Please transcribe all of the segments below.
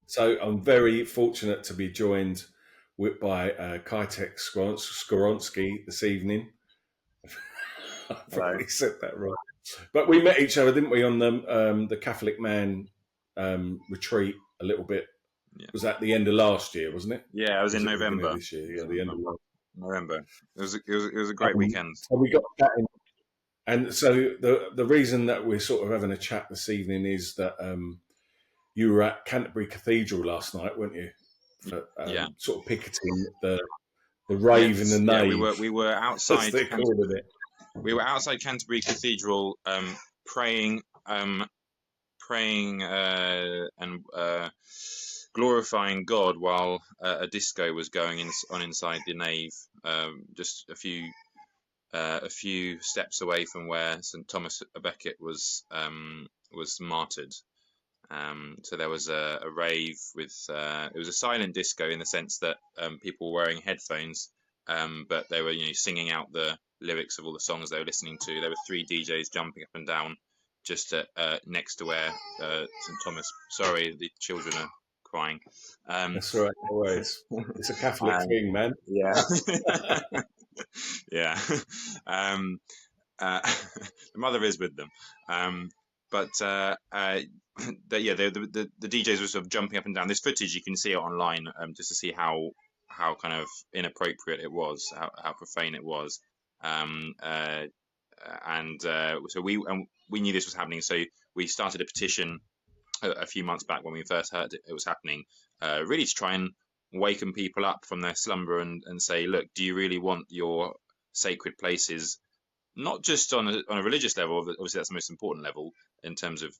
So I'm very fortunate to be joined by Kajtek Skoronsky this evening. I Hello. probably said that right. But we met each other, didn't we, on the Catholic Man retreat a little bit. Yeah, Was that the end of last year, wasn't it? yeah. I was Was in it the beginning of November. this year? It was Yeah, in the end of last November. It was a great weekend. So we got chatting. And so the reason that we're sort of having a chat this evening is that you were at Canterbury Cathedral last night, weren't you? For Yeah. sort of picketing the Rave in the Yes. Yeah. We Nave, were as outside. they're calling it. We were outside Canterbury Cathedral, praying, and glorifying God while a disco was going on inside the nave, just a few steps away from where St Thomas à Becket was martyred. So there was a rave with it was a silent disco in the sense that people were wearing headphones, but they were singing out the lyrics of all the songs they were listening to. There were 3 DJs jumping up and down just next to where St Thomas. Sorry, the children are crying. That's right. Always, it's a Catholic Um, thing, man. yeah, yeah. Um, the mother is with them, but the DJs were sort of jumping up and down. This footage, you can see it online, just to see how kind of inappropriate it was, how profane it was. So we knew this was happening, so we started a petition a few months back when we first heard it was happening, really to try and waken people up from their slumber and say, look, do you really want your sacred places, not just on a religious level, obviously that's the most important level in terms of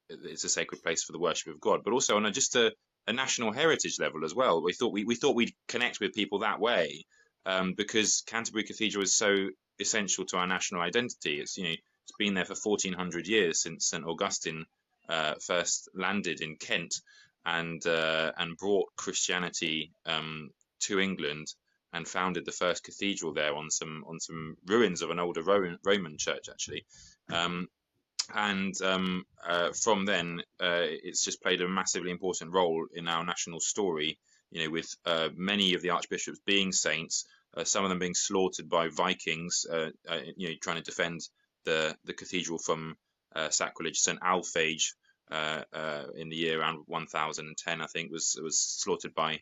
it's a sacred place for the worship of God, but also on just a national heritage level as well. We thought we'd connect with people that way, because Canterbury Cathedral is so essential to our national identity. It's been there for 1400 years, since St Augustine first landed in Kent and brought Christianity to England and founded the first cathedral there on some ruins of an older Roman church, actually. From then, it's just played a massively important role in our national story. With many of the archbishops being saints, some of them being slaughtered by Vikings, trying to defend the cathedral from sacrilege. St Alphege, in the year around 1010, I think, was slaughtered by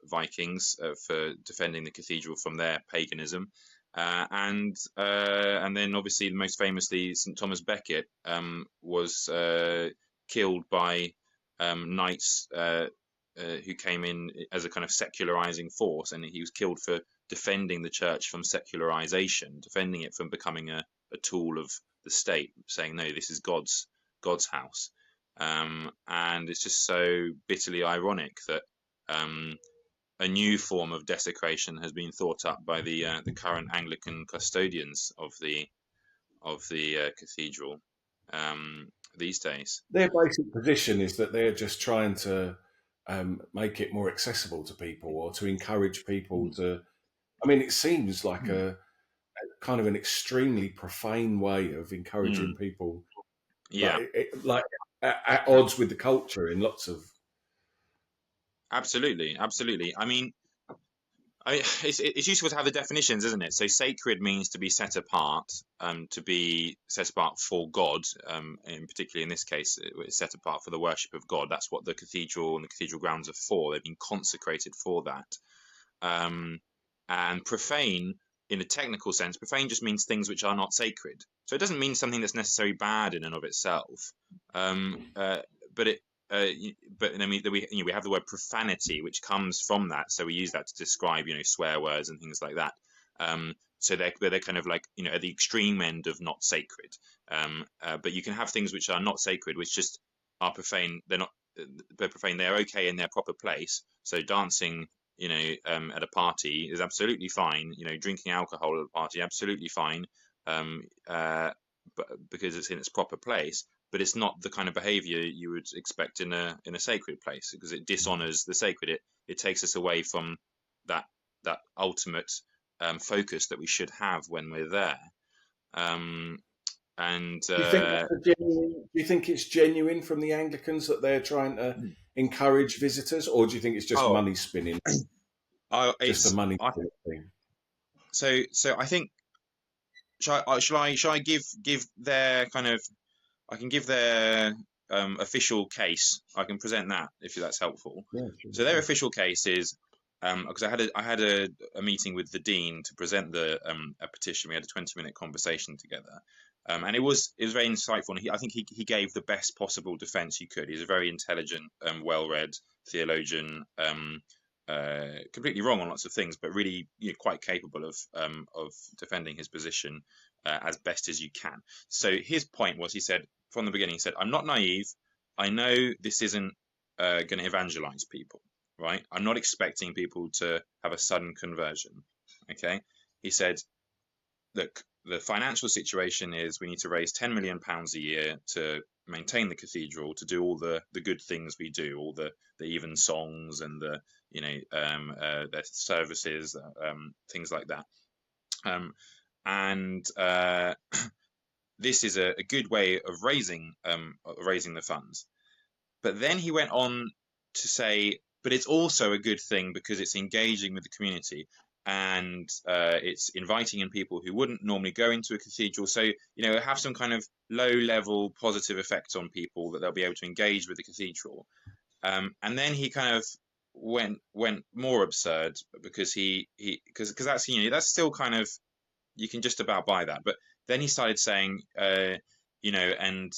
Vikings for defending the cathedral from their paganism. And then obviously most famously St Thomas Becket was killed by knights who came in as a kind of secularizing force, and he was killed for defending the church from secularization, defending it from becoming a tool of the state, saying no, this is God's house. And it's just so bitterly ironic that a new form of desecration has been thought up by the current Anglican custodians of the cathedral these days. Their basic position is that they're just trying to make it more accessible to people, or to encourage people to. I mean, it seems like a kind of an extremely profane way of encouraging people, Yeah, like at odds with the culture in lots of. absolutely. I mean, it's useful to have the definitions, isn't it? So sacred means to be set apart, to be set apart for God. In particularly in this case, it's set apart for the worship of God. That's what the cathedral and the cathedral grounds are for. They've been consecrated for that. And profane, in a technical sense, profane just means things which are not sacred. So it doesn't mean something that's necessarily bad in and of itself. But it but I mean, we have the word profanity, which comes from that. So we use that to describe swear words and things like that. So they're kind of like at the extreme end of not sacred. But you can have things which are not sacred, which just are profane. They're profane. They're okay in their proper place. So dancing, at a party is absolutely fine. Drinking alcohol at a party, absolutely fine. But because it's in its proper place. But it's not the kind of behavior you would expect in a sacred place, because it dishonors the sacred. It takes us away from that ultimate focus that we should have when we're there. And Do you think that's a genuine? Do you think it's genuine from the Anglicans that they're trying to encourage visitors, or do you think it's just oh, money spinning, just a it's money thing? so I think shall I give their kind of, I can give their official case. I can present that if that's helpful. Yeah, sure, So their sure. official case is, because I had a meeting with the dean to present the a petition. We had a 20-minute conversation together, and it was very insightful. And I think he gave the best possible defence he could. He's a very intelligent, well-read theologian. Completely wrong on lots of things, but really, quite capable of defending his position as best as you can. So his point was, he said from the beginning, he said, "I'm not naive. I know this isn't going to evangelize people, right? I'm not expecting people to have a sudden conversion." Okay, he said, "Look, the financial situation is we need to raise £10 million a year to maintain the cathedral, to do all the good things we do, all the even songs and the the services, things like that." And this is a good way of raising the funds. But then he went on to say, but it's also a good thing because it's engaging with the community, and it's inviting in people who wouldn't normally go into a cathedral. So, have some kind of low level positive effect on people, that they'll be able to engage with the cathedral. And then he kind of went more absurd, because because that's still kind of, you can just about buy that. But then he started saying, and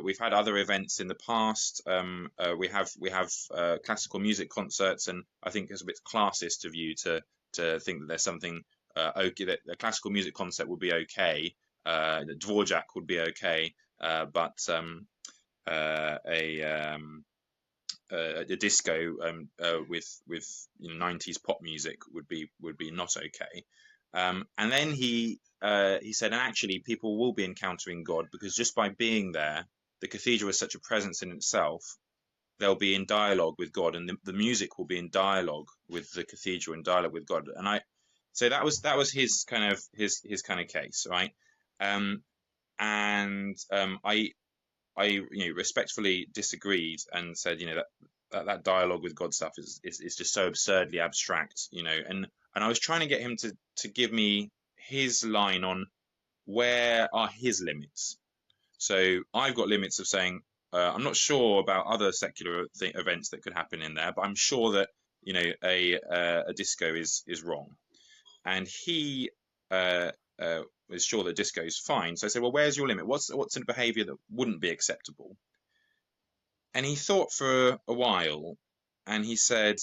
we've had other events in the past. We have classical music concerts, and I think it's a bit classist of you to think that there's something okay, that a classical music concert would be okay, that Dvorak would be okay, but a disco with 90s pop music would be not okay. And then he said, and actually, people will be encountering God, because just by being there, the cathedral is such a presence in itself. They'll be in dialogue with God, and the music will be in dialogue with the cathedral, in dialogue with God. And so that was his kind of case, right? And I respectfully disagreed and said, that dialogue with God stuff is just so absurdly abstract, and I was trying to get him to give me his line on where are his limits. So I've got limits of saying, I'm not sure about other secular events that could happen in there, but I'm sure that a disco is wrong, and he was sure that disco is fine. So I said, well, where's your limit? What's a behaviour that wouldn't be acceptable? And he thought for a while, and he said,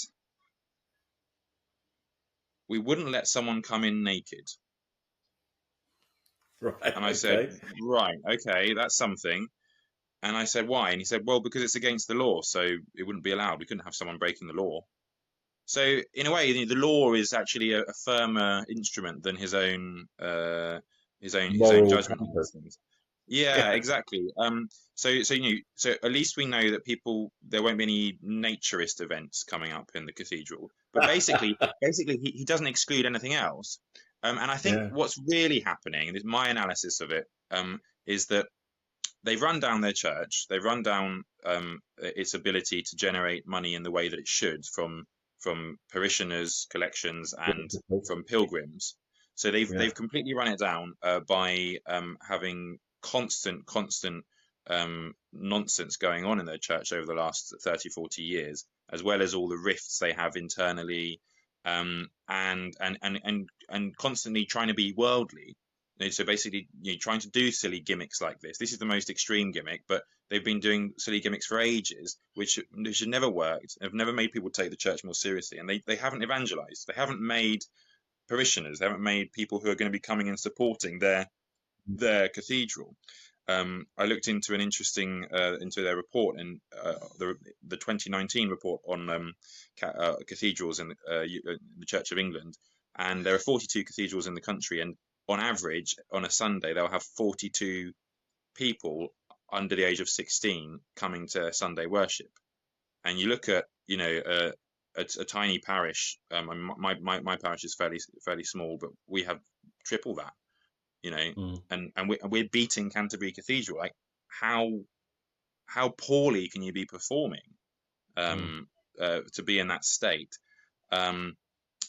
we wouldn't let someone come in naked. Right. And I said, Okay. right, okay, that's something. And I said, why? And he said, well, because it's against the law, so it wouldn't be allowed. We couldn't have someone breaking the law. So in a way, the law is actually a firmer instrument than his own Moral judgment on compass. these things. Yeah, Yeah. exactly. So at least we know that there won't be any naturist events coming up in the cathedral. But basically, he doesn't exclude anything else. And I think Yeah. what's really happening, and my analysis of it, is that they've run down their church. They've run down its ability to generate money in the way that it should from parishioners, collections, and from pilgrims. So Yeah. they've completely run it down by having constant nonsense going on in their church over the last 30, 40 years, as well as all the rifts they have internally, and constantly trying to be worldly. So basically, trying to do silly gimmicks like this. This is the most extreme gimmick, but they've been doing silly gimmicks for ages, which have never worked, have never made people take the church more seriously, and they haven't evangelized. They haven't made parishioners. They haven't made people who are going to be coming and supporting their cathedral. I looked into into their report, and the 2019 report on cathedrals in the Church of England, and there are 42 cathedrals in the country, and on average, on a Sunday, they'll have 42 people under the age of 16 coming to Sunday worship. And you look at a tiny parish. My parish is fairly small, but we have triple that. Mm. and we're beating Canterbury Cathedral. Like, how poorly can you be performing Mm. to be in that state? Um,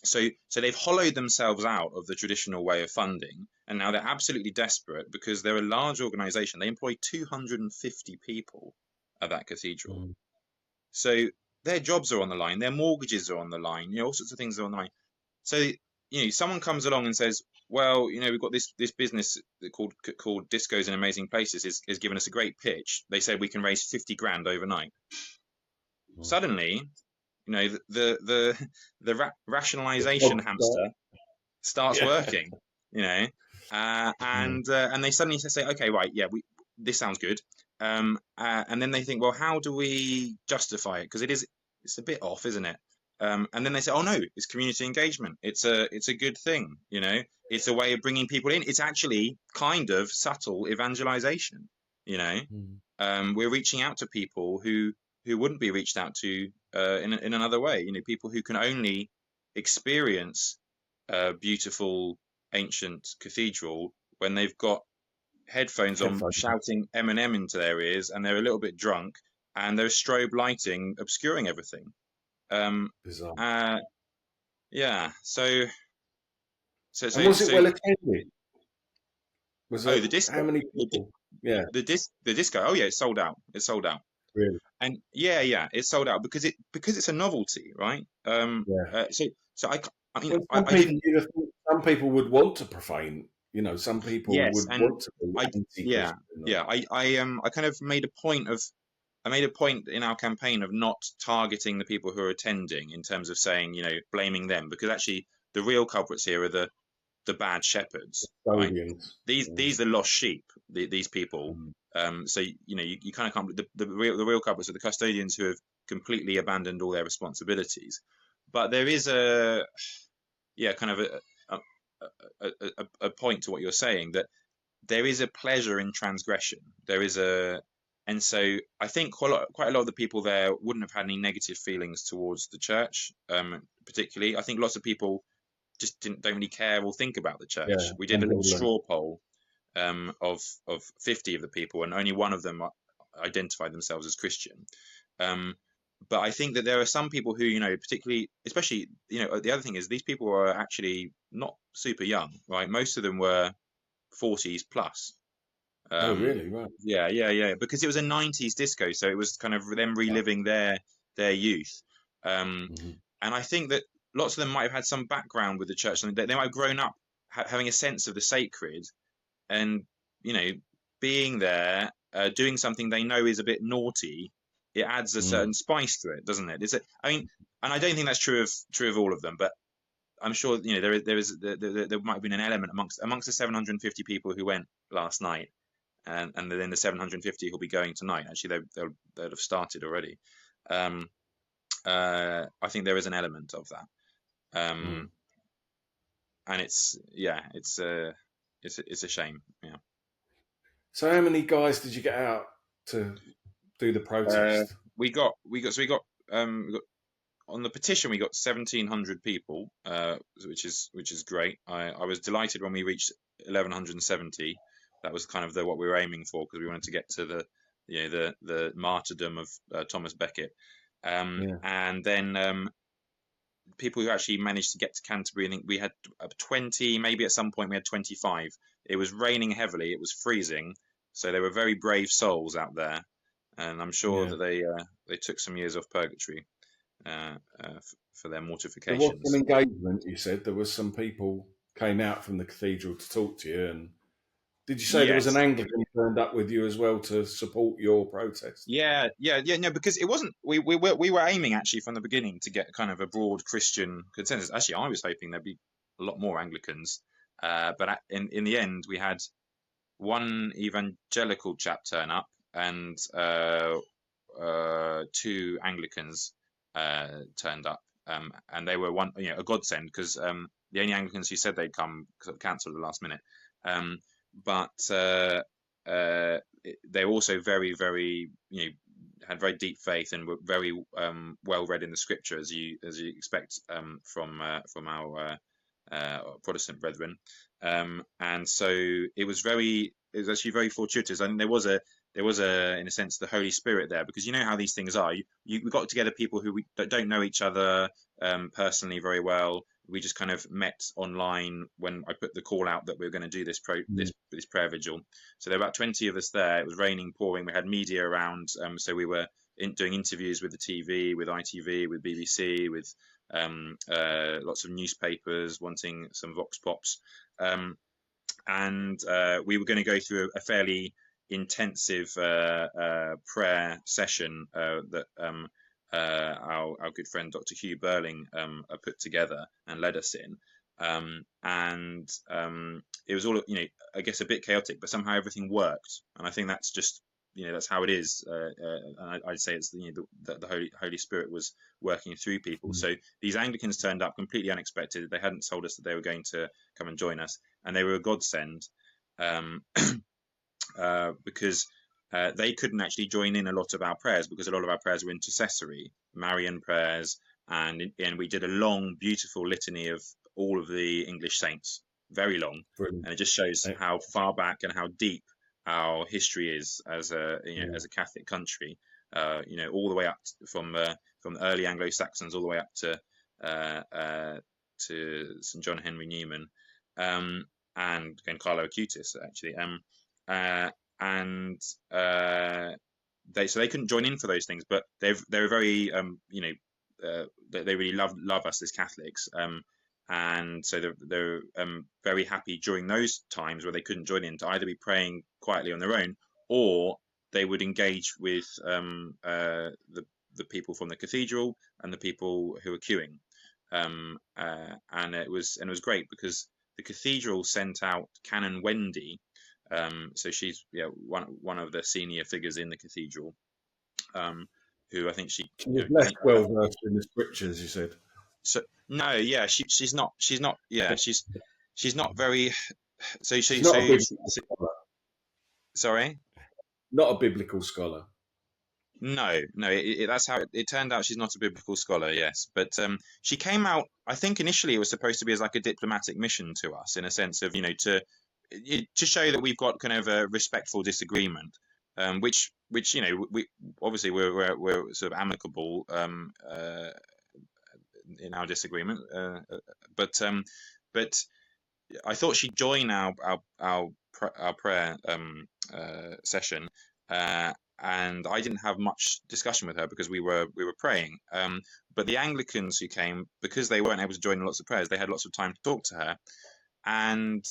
so they've hollowed themselves out of the traditional way of funding, and now they're absolutely desperate because they're a large organisation. They employ 250 people at that cathedral. Mm. So their jobs are on the line, their mortgages are on the line, all sorts of things are on the line. So someone comes along and says, well, we've got this business called Discos in Amazing Places is giving us a great pitch. They said we can raise 50 grand overnight. Mm. Suddenly, the The rationalization cogs hamster starts yeah. working, Mm. and they suddenly say, okay, right, yeah, this sounds good, and then they think, well, how do we justify it? Because it's a bit off, isn't it? And then they say, oh no, it's community engagement. It's a good thing, It's a way of bringing people in. It's actually kind of subtle evangelization, you know. Mm. We're reaching out to people who wouldn't be reached out to in another way. People who can only experience a beautiful ancient cathedral when they've got headphones on, Headphones. shouting Eminem into their ears, and they're a little bit drunk, and there's strobe lighting obscuring everything. Um, Bizarre. uh, yeah. So so And so was it so. well attended? Was Oh, it the disco, how many the people? Yeah, the disco. Oh yeah, it's sold out. It's sold out. really. And yeah, it's sold out because it's a novelty, right? Yeah. So I mean Well, I didn't. some people would want to profane. Some people Yes, would and want to be I yeah anti-Christian. yeah I kind of made a point of I made a point in our campaign of not targeting the people who are attending in terms of saying, blaming them, because actually the real culprits here are the bad shepherds, right? Custodians. These are lost sheep. These people. Mm. So you kind of can't. The real culprits are the custodians who have completely abandoned all their responsibilities. But there is kind of a point to what you're saying, that there is a pleasure in transgression. And so I think quite a lot of the people there wouldn't have had any negative feelings towards the church, particularly. I think lots of people just don't really care or think about the Yeah, church. We did a little ambivalent. straw poll of 50 of the people, and only one of them identified themselves as Christian. Um, but I think that there are some people who, particularly, especially, the other thing is these people are actually not super young, right? Most of them were 40s plus. Oh, Um, really? Right. yeah, because it was a 90s disco, so it was kind of them reliving their youth. Um, Mhm. and I think that lots of them might have had some background with the church, and they might have grown up having a sense of the sacred, and you know being there, doing something they know is a bit naughty. It adds a Mm. certain spice to it, doesn't it? I mean, and I don't think that's true of all of them, but I'm sure there might have been an element amongst the 750 people who went last night, and then the 750 who'll be going tonight. Actually, they'll have started already. Um, I think there is an element of that, Mm. um, and it's a shame. Yeah. So, how many guys did you get out to do the Uh, protest? we got on the petition. We got 1,700 people, which is great. I was delighted when we reached 1,170. That was kind of what we were aiming for, because we wanted to get to the martyrdom of Thomas Becket. Yeah. And then people who actually managed to get to Canterbury, I think we had 20, maybe at some point we had 25. It was raining heavily, it was freezing, so they were very brave souls out there, and I'm sure Yeah. that they took some years off purgatory for their There was some mortifications. engagement. You said there was some people came out from the cathedral to talk to you, and did you say there was an Yes. Anglican turned up with you as well to support your protest? Yeah. No, because it wasn't. We were aiming actually from the beginning to get kind of a broad Christian consensus. Actually, I was hoping there'd be a lot more Anglicans, but in the end, we had one evangelical chap turn up, and two Anglicans turned up, and they were a godsend, because the only Anglicans who said they'd come cancelled at the last minute. Um, but they were also very, very, had very deep faith, and were very well read in the scripture, as you expect from our Protestant brethren. And so it was actually very fortuitous. I think there was in a sense, the Holy Spirit there, because you know how these things are. We got together people that don't know each other personally very well. We just kind of met online when I put the call out that we were going to do this prayer vigil. So there were about 20 of us there. It was raining, pouring. We had media around, so we were doing interviews with the TV, with ITV, with BBC, with lots of newspapers wanting some vox pops. And we were going to go through a fairly intensive prayer session that our good friend Dr. Hugh Burling put together and led us in. And it was all, I guess a bit chaotic, but somehow everything worked. And I think that's just, that's how it is. And I'd say it's the Holy Spirit was working through people. So these Anglicans turned up completely unexpected. They hadn't told us that they were going to come and join us, and they were a godsend, because they couldn't actually join in a lot of our prayers, because a lot of our prayers were intercessory, Marian prayers, and we did a long, beautiful litany of all of the English saints, very long. Brilliant. And it just shows how far back and how deep our history is as a as a Catholic country. All the way up from the early Anglo-Saxons all the way up to St. John Henry Newman, and Carlo Acutis actually. So they couldn't join in for those things, but they were very they really love us as Catholics, and so they're very happy during those times where they couldn't join in to either be praying quietly on their own, or they would engage with the people from the cathedral and the people who were queuing, and it was great because the cathedral sent out Canon Wendy. So she's one of the senior figures in the cathedral, who I think she was less well versed in the scriptures, you said. So no, yeah, she's not she's not very. So she's not a biblical scholar. Sorry, not a biblical scholar. No, that's how it turned out. She's not a biblical scholar, yes, but she came out. I think initially it was supposed to be as like a diplomatic mission to us, in a sense of to show that we've got kind of a respectful disagreement, which we obviously we're sort of amicable in our disagreement, but I thought she'd join our prayer session, and I didn't have much discussion with her because we were praying. But the Anglicans who came, because they weren't able to join in lots of prayers, they had lots of time to talk to her, and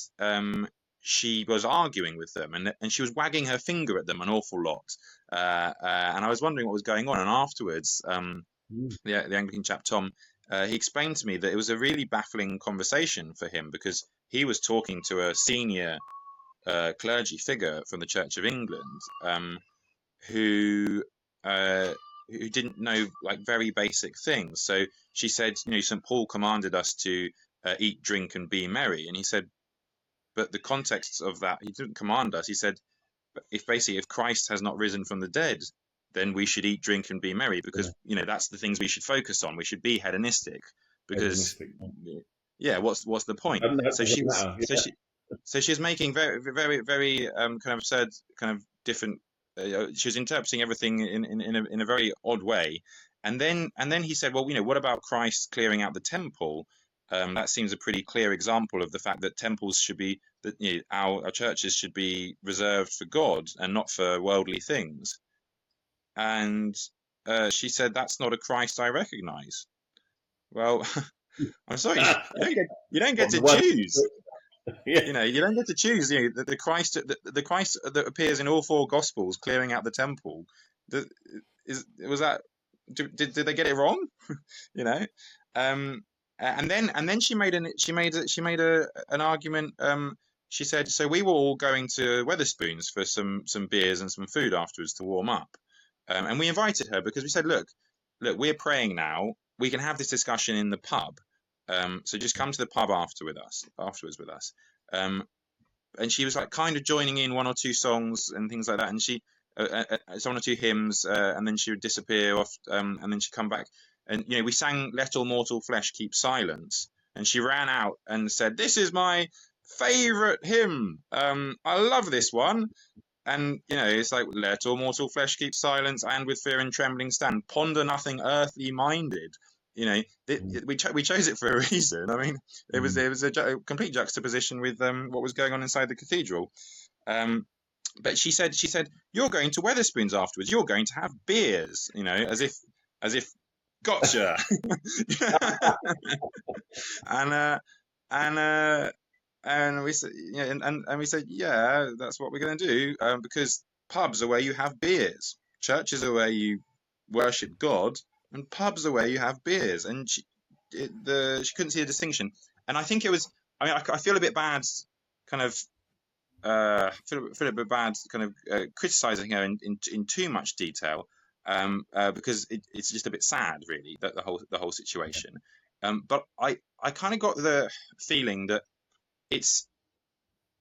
she was arguing with them, and she was wagging her finger at them an awful lot, and I was wondering what was going on. And afterwards, the Anglican chap Tom, he explained to me that it was a really baffling conversation for him, because he was talking to a senior clergy figure from the Church of England, who didn't know like very basic things. So she said, St. Paul commanded us to eat, drink, and be merry, and he said, but the context of that, he didn't command us. He said, if Christ has not risen from the dead, then we should eat, drink, and be merry, because that's the things we should focus on. We should be hedonistic, because what's the point? So she's making very very very kind of absurd, kind of different. She was interpreting everything in a very odd way, and then he said, well, what about Christ clearing out the temple? That seems a pretty clear example of the fact that temples should be, that our churches should be reserved for God and not for worldly things. And she said, that's not a Christ I recognize. Well, I'm sorry, you don't get to choose. You don't get to choose. The Christ that appears in all four Gospels clearing out the temple. Was that? Did they get it wrong? And then she made an argument. She said, so we were all going to Wetherspoons for some beers and some food afterwards to warm up, and we invited her because we said, look, we're praying now. We can have this discussion in the pub. So just come to the pub afterwards with us. And she was like kind of joining in one or two songs and things like that. And she, one or two hymns, and then she would disappear off, and then she'd come back. And, we sang Let All Mortal Flesh Keep Silence. And she ran out and said, this is my favorite hymn. I love this one. And it's like, let all mortal flesh keep silence, and with fear and trembling stand. Ponder nothing earthly minded. Mm, We chose it for a reason. I mean, it was mm. a complete juxtaposition with what was going on inside the cathedral. Um, but she said, you're going to Weatherspoons afterwards. You're going to have beers. As if gotcha. and uh, and uh, and we said, and we said, yeah, that's what we're going to do, because pubs are where you have beers, churches are where you worship God, and pubs are where you have beers. And she couldn't see the distinction, and I think it was. I mean, I feel a bit bad, kind of. Feel a bit bad, kind of criticizing her in too much detail, because it's just a bit sad, really, that the whole situation. But I kind of got the feeling that it's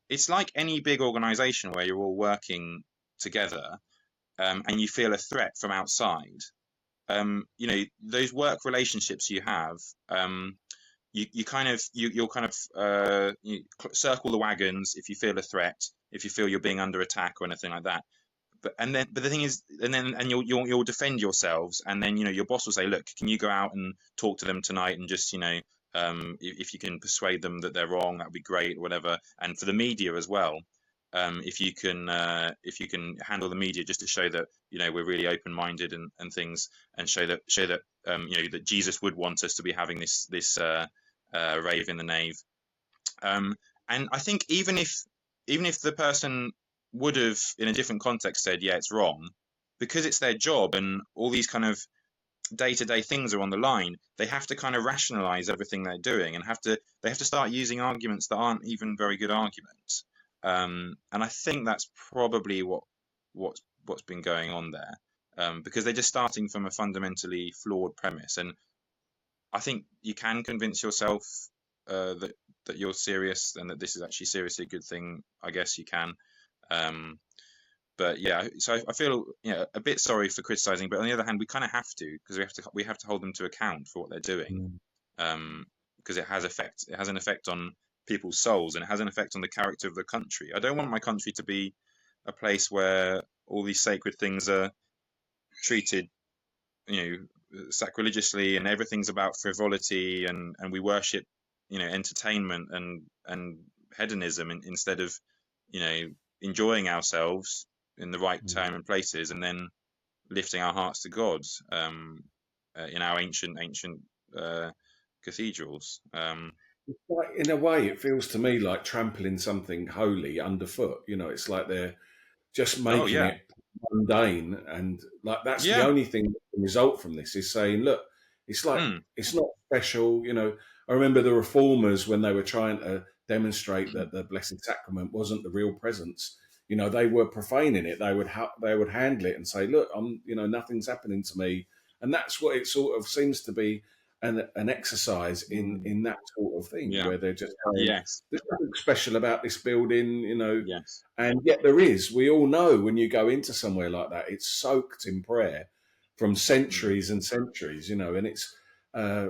it's like any big organization where you're all working together, and you feel a threat from outside. Those work relationships you have, you'll kind of circle the wagons if you feel a threat, if you feel you're being under attack or anything like that. But the thing is, and you'll defend yourselves, and then your boss will say, look, can you go out and talk to them tonight, and just if you can persuade them that they're wrong, that would be great, or whatever. And for the media as well, if you can handle the media, just to show that we're really open-minded, and things, and show that that Jesus would want us to be having this rave in the nave. And I think even if the person would have, in a different context, said, yeah, it's wrong, because it's their job and all these kind of day-to-day things are on the line, they have to kind of rationalize everything they're doing, and they have to start using arguments that aren't even very good arguments. And I think that's probably what's been going on there, because they're just starting from a fundamentally flawed premise. And I think you can convince yourself that you're serious, and that this is actually seriously a good thing. I guess you can. But yeah, so I feel a bit sorry for criticizing, but on the other hand, we kind of have to, because we have to hold them to account for what they're doing, Mm. because it has an effect on people's souls, and it has an effect on the character of the country. I don't want my country to be a place where all these sacred things are treated, sacrilegiously, and everything's about frivolity, and we worship, entertainment and hedonism, instead of, enjoying ourselves in the right Mm. time and places, and then lifting our hearts to God, in our ancient uh, cathedrals. Like, in a way, it feels to me like trampling something holy underfoot. It's like they're just Oh making yeah, it mundane, and like that's the yeah, only thing that can result from this is saying, look, it's like mm, it's not special. I remember the reformers when they were trying to demonstrate mm, that the Blessed Sacrament wasn't the real presence. They were profaning it. They would handle it and say, look, nothing's happening to me, and that's what it sort of seems to be. An exercise in mm, in that sort of thing yeah, where they're just saying yes, there's nothing special about this building, yes, and yet there is. We all know when you go into somewhere like that, it's soaked in prayer from mm, centuries and centuries, and it's. Uh,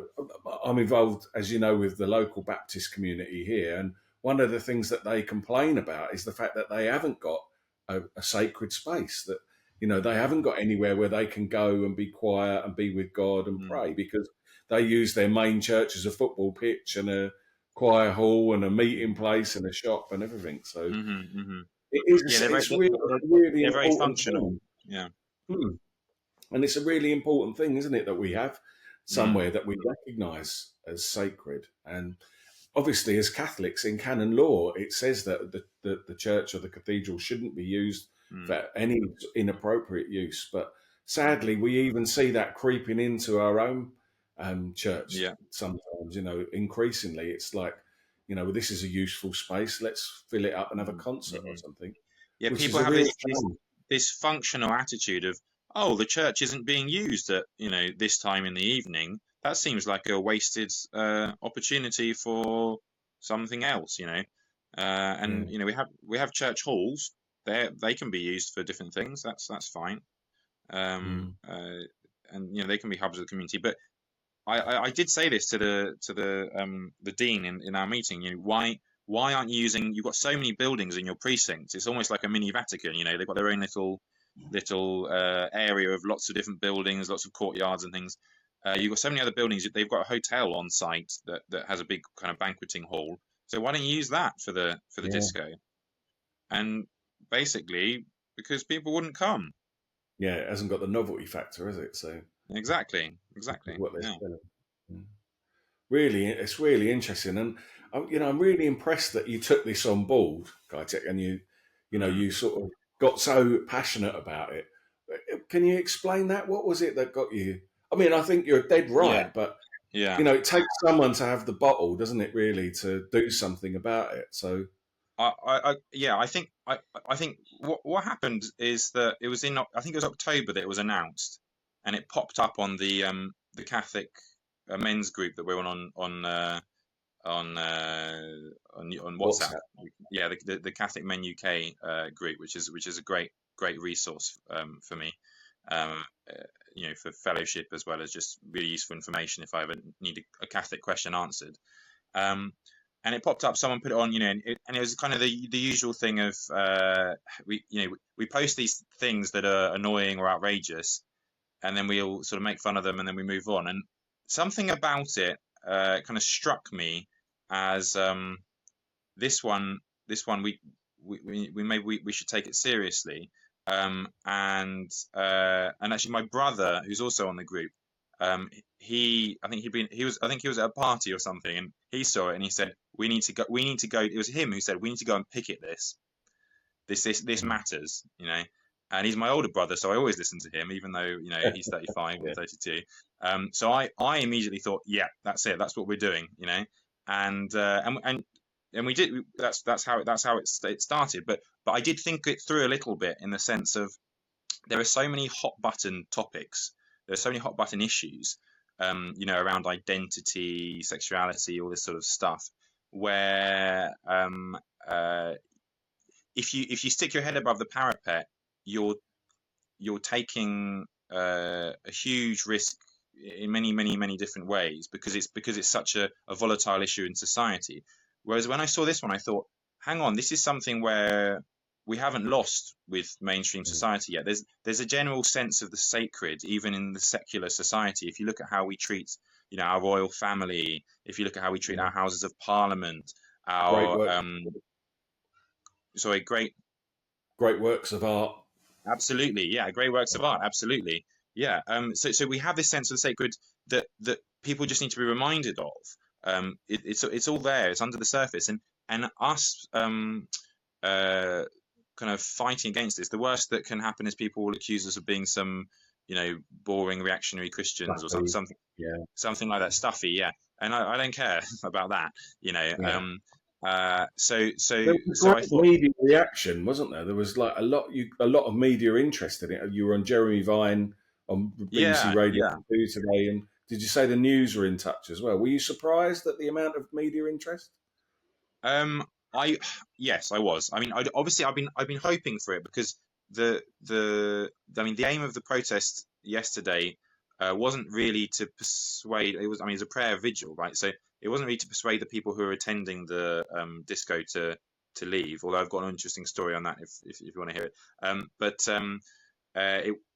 I'm involved, as you know, with the local Baptist community here, and one of the things that they complain about is the fact that they haven't got a sacred space. That they haven't got anywhere where they can go and be quiet and be with God and mm, pray, because they use their main church as a football pitch and a choir hall and a meeting mm, place and a shop and everything. So hmm. it Yeah, is. they're very It's really, really they're very important functional. thing. Yeah. Hmm. And it's a really important thing, isn't it, that we have Mm, somewhere that we recognise as sacred. And obviously, as Catholics, in canon law, it says that the church or the cathedral shouldn't be used mm, for any inappropriate use. But mm, sadly, we even see that creeping into our own church yeah. sometimes. Increasingly, it's like, this is a useful space. Let's fill it up and have a Mm, concert or hmm. something, Yeah, which is people a have real this shame. this functional attitude of, oh, the church isn't being used at this time in the evening. That seems like a wasted opportunity for something else. Yeah. And we have church halls. They can be used for different things. That's fine. Um, Mm. uh, and they can be hubs of the community. But I did say this to the dean in our meeting. Why? why aren't you using? You've got so many buildings in your precincts. It's almost like a mini Vatican. You know, they've got their own little area of lots of different buildings, lots of courtyards and things. You've got so many other buildings. They've got a hotel on site that has a big kind of banqueting hall. So why don't you use that for the Yeah, disco? And basically, because people wouldn't come. yeah. It hasn't got the novelty factor, has it? So Exactly, this is exactly. what they're Yeah, selling. Mm. Really, it's really interesting, and I'm really impressed that you took this on board, Gaitek, and mm. you sort of got so passionate about it. Can you explain that? What was it that got you? I mean, I think you're dead Yeah, right, but yeah. it takes someone to have the bottle, doesn't it? Really, to do something about it. So Yeah. I think what happened is that it was I think it was October that it was announced, and it popped up on the Catholic men's group that we're on on WhatsApp. WhatsApp, Yeah, the Catholic Men UK group, which is a great resource for me, um, uh, for fellowship as well as just really useful information if I ever need a Catholic question answered. Um, and it popped up. Someone put it on, and it was kind of the usual thing of we post these things that are annoying or outrageous, and then we all sort of make fun of them, and then we move on. And something about it kind of struck me as this one we maybe we should take it seriously. And actually, my brother, who's also on the group, I think he was at a party or something, and he saw it and he said, we need to go. It was him who said we need to go and picket this. This mm. matters, And he's my older brother, so I always listen to him, even though he's 35 Yeah, and 32. So I immediately thought, yeah, that's it. That's what we're doing, and we did. That's how it started. But I did think it through a little bit in the sense of there are so many hot button topics. There are so many hot button issues, around identity, sexuality, all this sort of stuff, where if you stick your head above the parapet, you're taking a huge risk in many different ways because it's such a volatile issue in society. Whereas when I saw this one, I thought, hang on, this is something where we haven't lost with mainstream mm. society yet. There's a general sense of the sacred even in the secular society. If you look at how we treat our royal family, if you look at how we treat Yeah. our houses of parliament, Great our work, sorry, great works of art. absolutely, yeah, great works of art, absolutely, yeah. So we have this sense of the sacred that people just need to be reminded of. It's all there, it's under the surface, and us uh, kind of fighting against this. The worst that can happen is people will accuse us of being some, boring reactionary Christians or Fluffy. Yeah, something like that, stuffy, yeah. And I don't care about that, yeah. So There was a so I great thought, media reaction, wasn't there? There was like a lot of media interest in it. You were on Jeremy Vine on BBC yeah, Radio yeah. 2 today, and did you say the news were in touch as well? Were you surprised at the amount of media interest? Um, I yes, I was. I mean, obviously, I've been hoping for it because the aim of the protest yesterday wasn't really to persuade. It was, I mean, it's a prayer vigil, right? So it wasn't really to persuade the people who are attending the disco to leave. Although I've got an interesting story on that if you want to hear it. But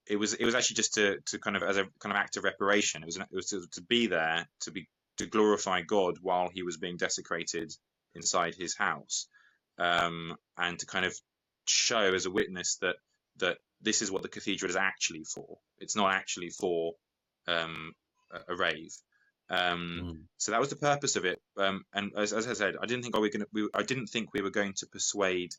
it was actually just to kind of as a kind of act of reparation. It was to be there to glorify God while he was being desecrated inside his house, and to kind of show as a witness that this is what the cathedral is actually for. It's not actually for um, a rave. Mm. So that was the purpose of it. And as I said, I didn't think I didn't think we were going to persuade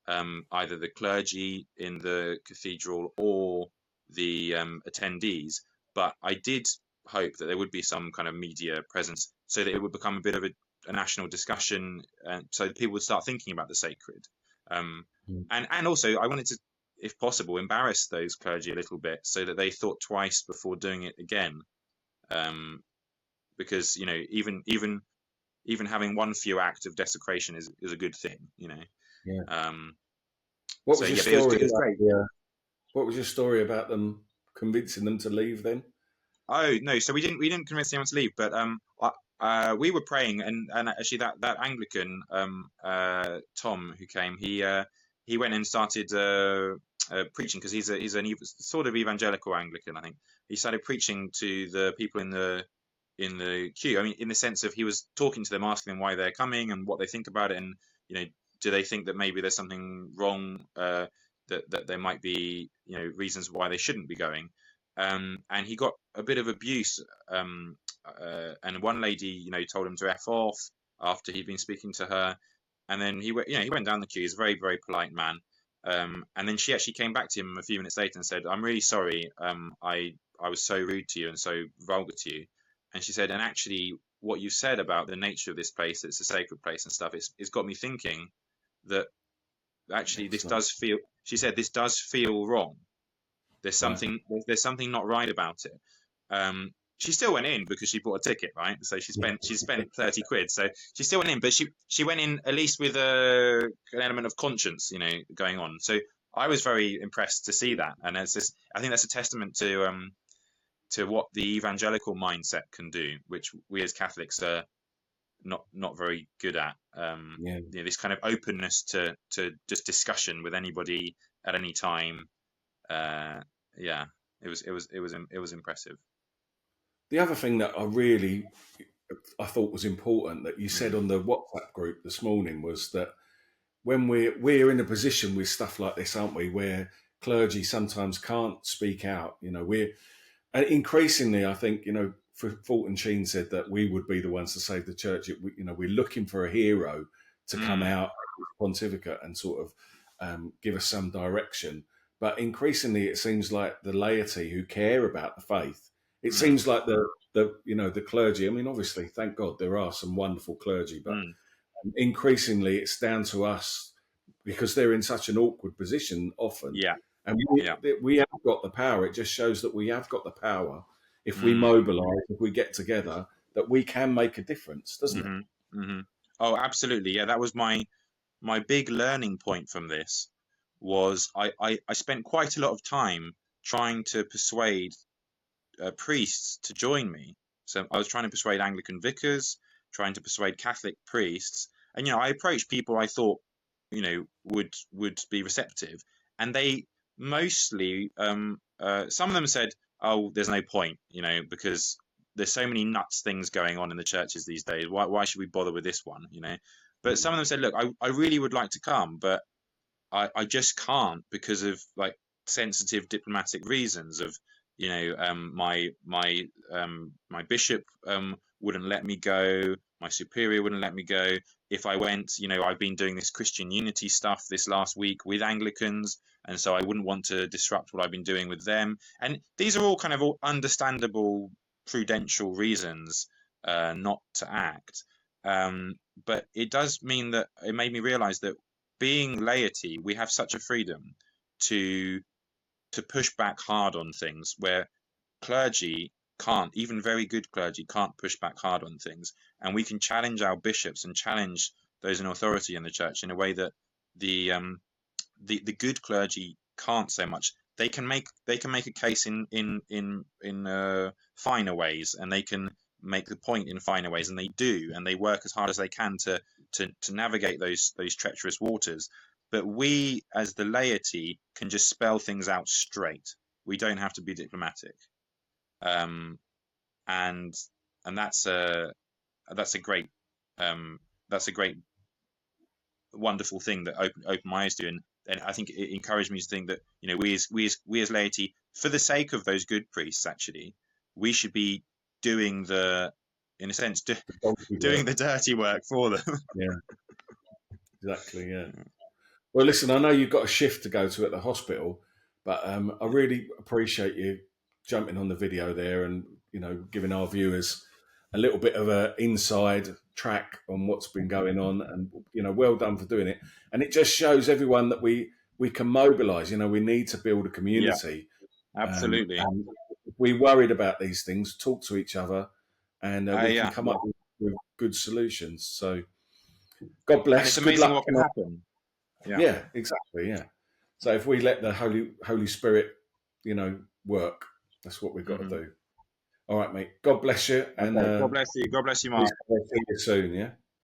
either the clergy in the cathedral or the attendees. But I did hope that there would be some kind of media presence so that it would become a bit of a national discussion, so that people would start thinking about the sacred. Um, Mm. and also, I wanted to, if possible, embarrass those clergy a little bit so that they thought twice before doing it again. Um, because even having one few act of desecration is a good thing. Yeah. Um, What so was your yeah, but it story was about great. what was your story about them convincing them to leave then? Oh no, so we didn't convince anyone to leave, but we were praying, and actually that Anglican Tom who came, he went and started preaching, because he's an sort of evangelical Anglican, I think. He started preaching to the people in the queue. I mean, in the sense of, he was talking to them, asking them why they're coming and what they think about it, and do they think that maybe there's something wrong, that there might be reasons why they shouldn't be going. And he got a bit of abuse, and one lady told him to F off after he'd been speaking to her, and then he went down the queue. He's a very, very polite man. And then she actually came back to him a few minutes later and said, "I'm really sorry. I was so rude to you and so vulgar to you." And she said, "And actually, what you said about the nature of this place, it's a sacred place and stuff, it's got me thinking that actually this Excellent. does feel." She said, "This does feel wrong. There's Right. something not right about it." She still went in because she bought a ticket, right? So she spent 30 quid. So she still went in, but she went in at least with an element of conscience, going on. So I was very impressed to see that, and I think that's a testament to what the evangelical mindset can do, which we as Catholics are not very good at. Yeah. This kind of openness to just discussion with anybody at any time. Yeah, it was impressive. The other thing that I thought was important that you said Mm, on the WhatsApp group this morning was that when we're in a position with stuff like this, aren't we, where clergy sometimes can't speak out. And increasingly, I think, Fulton Sheen said that we would be the ones to save the church. We're looking for a hero to come mm, out with pontificate and sort of give us some direction. But increasingly, it seems like the laity who care about the faith. It mm, seems like the clergy. I mean, obviously, thank God there are some wonderful clergy, but mm. increasingly it's down to us because they're in such an awkward position often. Yeah, And yeah. we have got the power. It just shows that we have got the power if we Mm, mobilise, if we get together, that we can make a difference, doesn't it? hmm hmm Oh, absolutely. Yeah, that was my big learning point from this. Was I spent quite a lot of time trying to persuade priests to join me. So I was trying to persuade Anglican vicars, trying to persuade Catholic priests, and I approached people I thought would be receptive, and they mostly some of them said, "Oh, there's no point, because there's so many nuts things going on in the churches these days. Why should we bother with this one?" But some of them said, "Look, I really would like to come, but I just can't because of like sensitive diplomatic reasons of my bishop wouldn't let me go, my superior wouldn't let me go. If I went, I've been doing this Christian unity stuff this last week with Anglicans, and so I wouldn't want to disrupt what I've been doing with them." And these are all kind of all understandable prudential reasons not to act. But it does mean that it made me realize that being laity, we have such a freedom to push back hard on things where clergy can't, even very good clergy can't push back hard on things. And we can challenge our bishops and challenge those in authority in the church in a way that the the good clergy can't so much. They can make a case in finer ways, and they can make the point in finer ways, and they do, and they work as hard as they can to navigate those treacherous waters. But we, as the laity, can just spell things out straight. We don't have to be diplomatic, um, and and that's a great um, that's a great wonderful thing that opened my eyes to, and I think it encouraged me to think that we as laity, for the sake of those good priests, actually, we should be doing in a sense, Donkey doing work. the dirty work for them. Yeah, exactly. Yeah. Well, listen, I know you've got a shift to go to at the hospital, but I really appreciate you jumping on the video there and giving our viewers a little bit of a inside track on what's been going on, and well done for doing it. And it just shows everyone that we can mobilise. We need to build a Yeah, community, absolutely. and if we're worried about these things, talk to each other, and we can Yeah, come yeah. up with good solutions. So, God And it's bless. Good amazing luck. what can happen. Yeah. Yeah, exactly. Yeah. So if we let the Holy Spirit, work, that's what we've got to hmm do. All right, mate. God bless you, and Okay. God bless you. God bless you, please Mark. see you soon. Yeah.